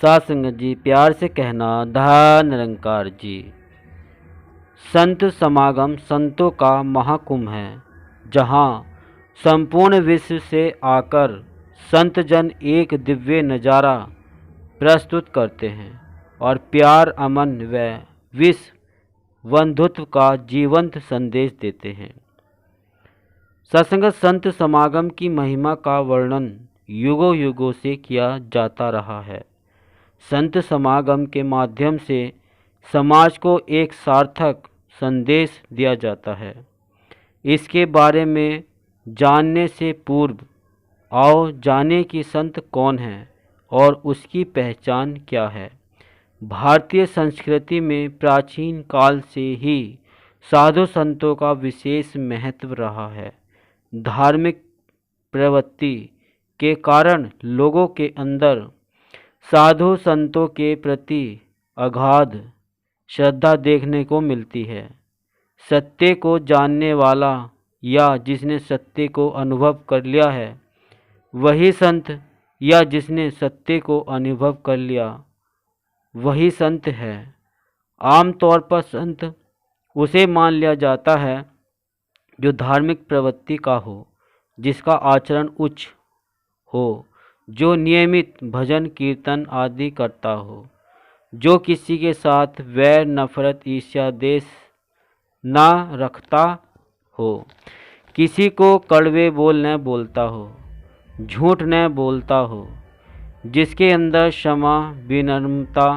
साथ संगत जी, प्यार से कहना धन निरंकार जी। संत समागम संतों का महाकुंभ है, जहाँ संपूर्ण विश्व से आकर संत जन एक दिव्य नज़ारा प्रस्तुत करते हैं और प्यार, अमन व विश्व बंधुत्व का जीवंत संदेश देते हैं। सत्संगत संत समागम की महिमा का वर्णन युगों युगों से किया जाता रहा है। संत समागम के माध्यम से समाज को एक सार्थक संदेश दिया जाता है। इसके बारे में जानने से पूर्व आओ जाने कि संत कौन है और उसकी पहचान क्या है। भारतीय संस्कृति में प्राचीन काल से ही साधु संतों का विशेष महत्व रहा है। धार्मिक प्रवृत्ति के कारण लोगों के अंदर साधु संतों के प्रति अगाध श्रद्धा देखने को मिलती है। सत्य को जानने वाला या जिसने सत्य को अनुभव कर लिया है वही संत, या जिसने सत्य को अनुभव कर लिया वही संत है। आमतौर पर संत उसे मान लिया जाता है जो धार्मिक प्रवृत्ति का हो, जिसका आचरण उच्च हो, जो नियमित भजन कीर्तन आदि करता हो, जो किसी के साथ वैर नफरत ईर्ष्या देश ना रखता हो, किसी को कड़वे बोल न बोलता हो, झूठ न बोलता हो, जिसके अंदर क्षमा, विनम्रता,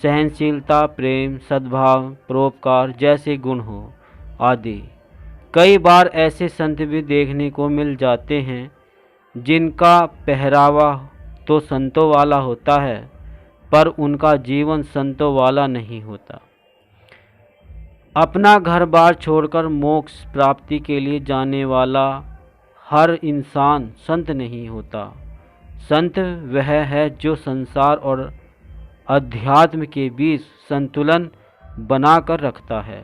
सहनशीलता, प्रेम, सद्भाव, परोपकार जैसे गुण हो आदि। कई बार ऐसे संत भी देखने को मिल जाते हैं जिनका पहरावा तो संतों वाला होता है, पर उनका जीवन संतों वाला नहीं होता। अपना घर बार छोड़कर मोक्ष प्राप्ति के लिए जाने वाला हर इंसान संत नहीं होता। संत वह है जो संसार और अध्यात्म के बीच संतुलन बनाकर रखता है।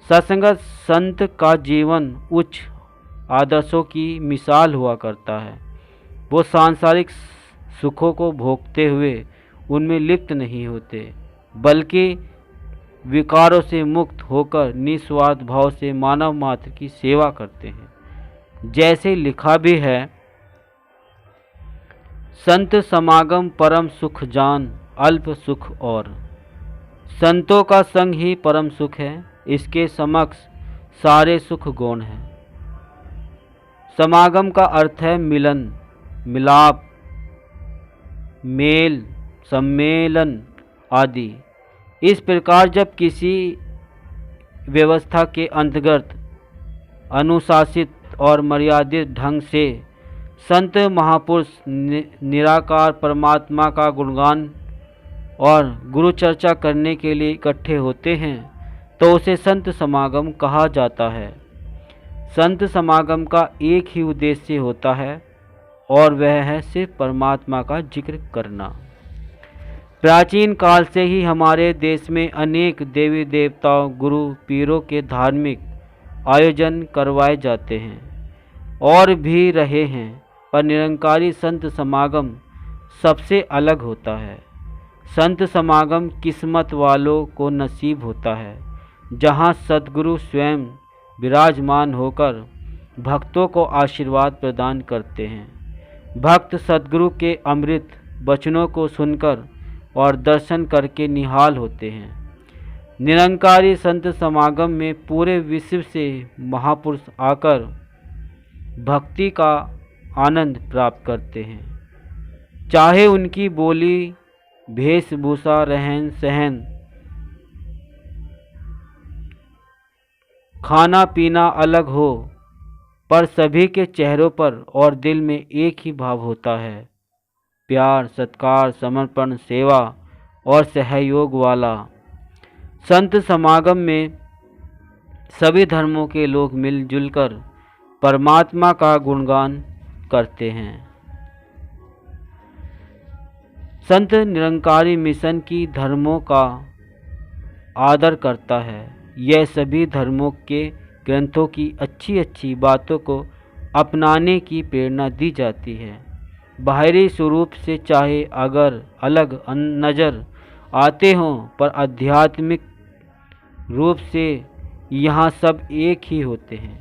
सत्संगत संत का जीवन उच्च आदर्शों की मिसाल हुआ करता है। वो सांसारिक सुखों को भोगते हुए उनमें लिप्त नहीं होते, बल्कि विकारों से मुक्त होकर निस्वार्थ भाव से मानव मात्र की सेवा करते हैं। जैसे लिखा भी है, संत समागम परम सुख जान अल्प सुख और। संतों का संग ही परम सुख है, इसके समक्ष सारे सुख गौण हैं। समागम का अर्थ है मिलन, मिलाप, मेल, सम्मेलन आदि। इस प्रकार जब किसी व्यवस्था के अंतर्गत अनुशासित और मर्यादित ढंग से संत महापुरुष निराकार परमात्मा का गुणगान और गुरु चर्चा करने के लिए इकट्ठे होते हैं तो उसे संत समागम कहा जाता है। संत समागम का एक ही उद्देश्य होता है और वह है सिर्फ परमात्मा का जिक्र करना। प्राचीन काल से ही हमारे देश में अनेक देवी देवताओं, गुरु पीरों के धार्मिक आयोजन करवाए जाते हैं और भी रहे हैं, पर निरंकारी संत समागम सबसे अलग होता है। संत समागम किस्मत वालों को नसीब होता है, जहाँ सद्गुरु स्वयं विराजमान होकर भक्तों को आशीर्वाद प्रदान करते हैं। भक्त सद्गुरु के अमृत वचनों को सुनकर और दर्शन करके निहाल होते हैं। निरंकारी संत समागम में पूरे विश्व से महापुरुष आकर भक्ति का आनंद प्राप्त करते हैं। चाहे उनकी बोली, वेशभूषा, रहन सहन, खाना पीना अलग हो, पर सभी के चेहरों पर और दिल में एक ही भाव होता है, प्यार, सत्कार, समर्पण, सेवा और सहयोग वाला। संत समागम में सभी धर्मों के लोग मिलजुल कर परमात्मा का गुणगान करते हैं। संत निरंकारी मिशन की धर्मों का आदर करता है। यह सभी धर्मों के ग्रंथों की अच्छी अच्छी बातों को अपनाने की प्रेरणा दी जाती है। बाहरी स्वरूप से चाहे अगर अलग नज़र आते हों, पर आध्यात्मिक रूप से यहाँ सब एक ही होते हैं।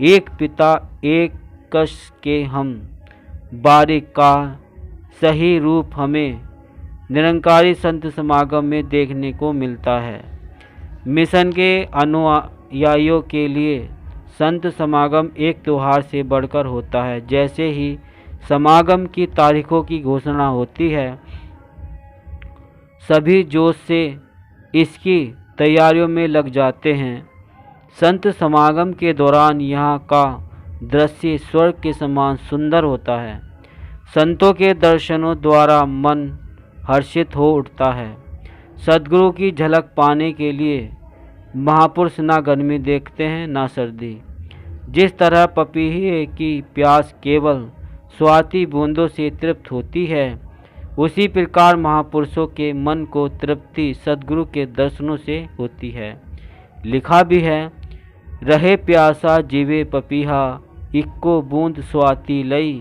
एक पिता एक कश के हम बारिक का सही रूप हमें निरंकारी संत समागम में देखने को मिलता है। मिशन के अनुयायियों के लिए संत समागम एक त्यौहार से बढ़कर होता है। जैसे ही समागम की तारीखों की घोषणा होती है, सभी जोश से इसकी तैयारियों में लग जाते हैं। संत समागम के दौरान यहाँ का दृश्य स्वर्ग के समान सुंदर होता है। संतों के दर्शनों द्वारा मन हर्षित हो उठता है। सद्गुरु की झलक पाने के लिए महापुरुष ना गर्मी देखते हैं ना सर्दी। जिस तरह पपीहे की प्यास केवल स्वाति बूंदों से तृप्त होती है, उसी प्रकार महापुरुषों के मन को तृप्ति सद्गुरु के दर्शनों से होती है। लिखा भी है, रहे प्यासा जीवे पपीहा, इक्को बूंद स्वाति लई,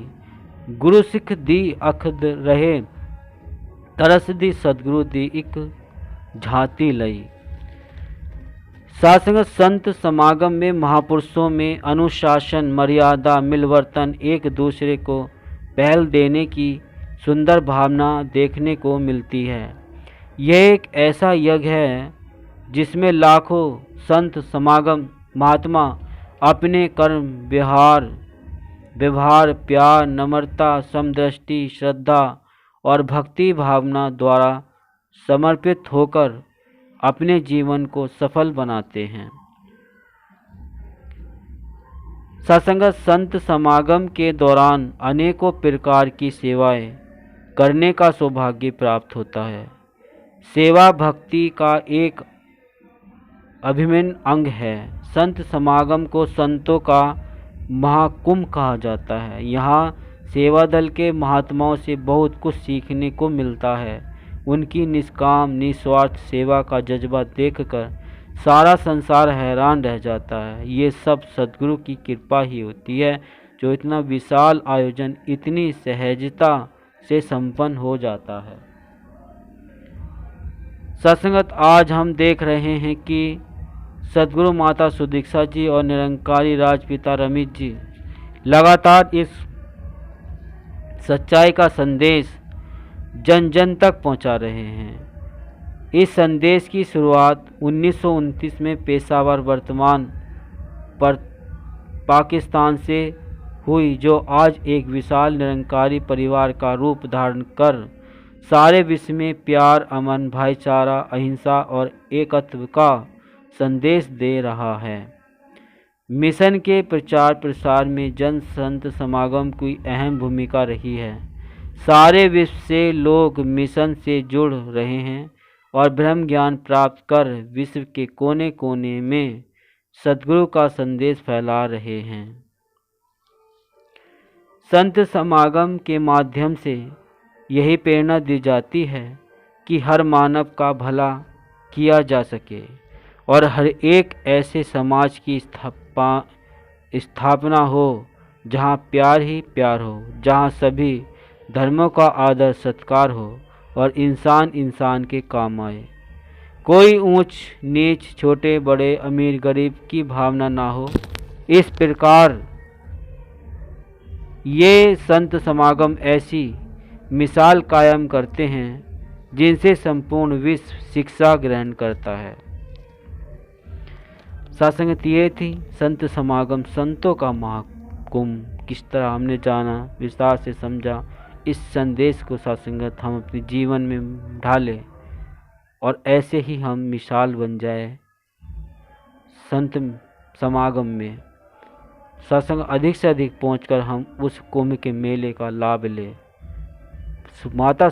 गुरु सिख दी अखद रहे, तरस दी सद्गुरु दी एक झांति लई। साधुसंग संत समागम में महापुरुषों में अनुशासन, मर्यादा, मिलवर्तन, एक दूसरे को पहल देने की सुंदर भावना देखने को मिलती है। यह एक ऐसा यज्ञ है जिसमें लाखों संत समागम महात्मा अपने कर्म, व्यवहार, प्यार, नम्रता, समदृष्टि, श्रद्धा और भक्ति भावना द्वारा समर्पित होकर अपने जीवन को सफल बनाते हैं। सत्संग संत समागम के दौरान अनेकों प्रकार की सेवाएं करने का सौभाग्य प्राप्त होता है। सेवा भक्ति का एक अभिन्न अंग है। संत समागम को संतों का महाकुंभ कहा जाता है। यहाँ सेवा दल के महात्माओं से बहुत कुछ सीखने को मिलता है। उनकी निष्काम निस्वार्थ सेवा का जज्बा देखकर सारा संसार हैरान रह जाता है। ये सब सद्गुरु की कृपा ही होती है, जो इतना विशाल आयोजन इतनी सहजता से संपन्न हो जाता है। सत्संगत आज हम देख रहे हैं कि सद्गुरु माता सुदीक्षा जी और निरंकारी राजपिता रमित जी लगातार इस सच्चाई का संदेश जन जन तक पहुंचा रहे हैं। इस संदेश की शुरुआत 1929 में पेशावर वर्तमान पर पाकिस्तान से हुई, जो आज एक विशाल निरंकारी परिवार का रूप धारण कर सारे विश्व में प्यार, अमन, भाईचारा, अहिंसा और एकत्व का संदेश दे रहा है। मिशन के प्रचार प्रसार में जन संत समागम की अहम भूमिका रही है। सारे विश्व से लोग मिशन से जुड़ रहे हैं और ब्रह्म ज्ञान प्राप्त कर विश्व के कोने कोने में सद्गुरु का संदेश फैला रहे हैं। संत समागम के माध्यम से यही प्रेरणा दी जाती है कि हर मानव का भला किया जा सके और हर एक ऐसे समाज की स्थापना हो जहाँ प्यार ही प्यार हो, जहाँ सभी धर्मों का आदर सत्कार हो और इंसान इंसान के काम आए। कोई ऊंच नीच, छोटे बड़े, अमीर गरीब की भावना ना हो। इस प्रकार ये संत समागम ऐसी मिसाल कायम करते हैं जिनसे संपूर्ण विश्व शिक्षा ग्रहण करता है। सत्संगत ये थी संत समागम, संतों का महाकुंभ। किस तरह हमने जाना, विस्तार से समझा। इस संदेश को सत्संगत हम अपने जीवन में ढालें और ऐसे ही हम मिसाल बन जाए संत समागम में। सत्संग अधिक से अधिक पहुंचकर हम उस कुंभ के मेले का लाभ लें। माता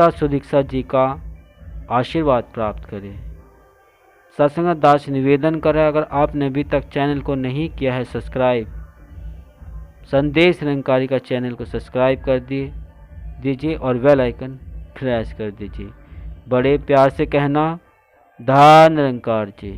सुदीक्षा जी का आशीर्वाद प्राप्त करें। सत्संग दास निवेदन करें, अगर आपने अभी तक चैनल को नहीं किया है सब्सक्राइब, संदेश निरंकारी का चैनल को सब्सक्राइब कर दीजिए और बेल आइकन प्रेस कर दीजिए। बड़े प्यार से कहना, धन निरंकार जी।